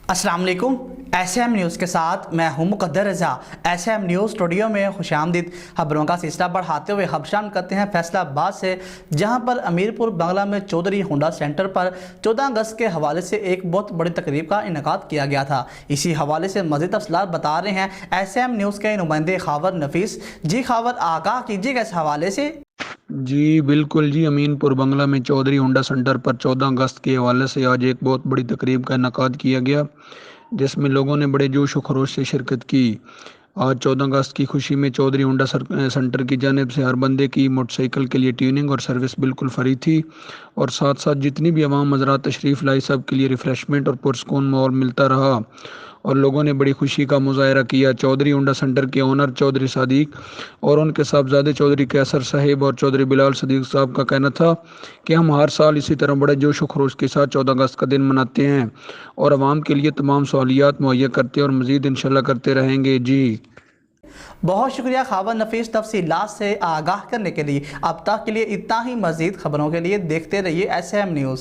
अस्सलाम वालेकुम। SM news के साथ मैं हूं मुक़द्दर रज़ा। SM न्यूज़ स्टूडियो में खुशामदीद। खबरों का सिलसिला बढ़ाते हुए खबशान करते हैं फैसलाबाद से, जहां पर अमीरपुर बंगला में चौधरी होंडा सेंटर पर 14 अगस्त के हवाले से एक बहुत बड़ी तकरीब का इनेकाद किया गया था। इसी हवाले से मज़ीद तफसीलात बता रहे हैं SM न्यूज़ के नुमाइंदे खावर नफीस। जी खावर, आगाह कीजिएगा इस हवाले से। जी बिल्कुल जी, अमीनपुर बंगला में चौधरी होंडा सेंटर पर 14 अगस्त के हवाले से आज एक बहुत बड़ी तकरीब का इनेकाद किया गया, जिसमें लोगों ने बड़े जोश व खरोश से शिरकत की। आज 14 अगस्त की खुशी में चौधरी होंडा सेंटर की जानिब से हर बंदे की मोटरसाइकिल के लिए ट्यूनिंग और सर्विस बिल्कुल फ्री थी, और साथ साथ जितनी भी अवाम हज़रात तशरीफ़ लाई सब के लिए रिफ़्रेशमेंट और पुरस्कून माहौल मिलता रहा, और लोगों ने बड़ी खुशी का मुजाहरा किया। चौधरी होंडा सेंटर के ओनर चौधरी सादिक और उनके साहबजादे चौधरी कैसर साहिब और चौधरी बिलाल सदीक साहब का कहना था कि हम हर साल इसी तरह बड़े जोश व खरोश के साथ 14 अगस्त का दिन मनाते हैं और आवाम के लिए तमाम सहूलियात मुहैया करते हैं और मज़ीद इंशाल्लाह करते रहेंगे। जी बहुत शुक्रिया खावर नफीस तफसीलात से आगाह करने के लिए। अब तक के लिए इतना ही। मज़ीद खबरों के लिए देखते रहिए SM न्यूज़।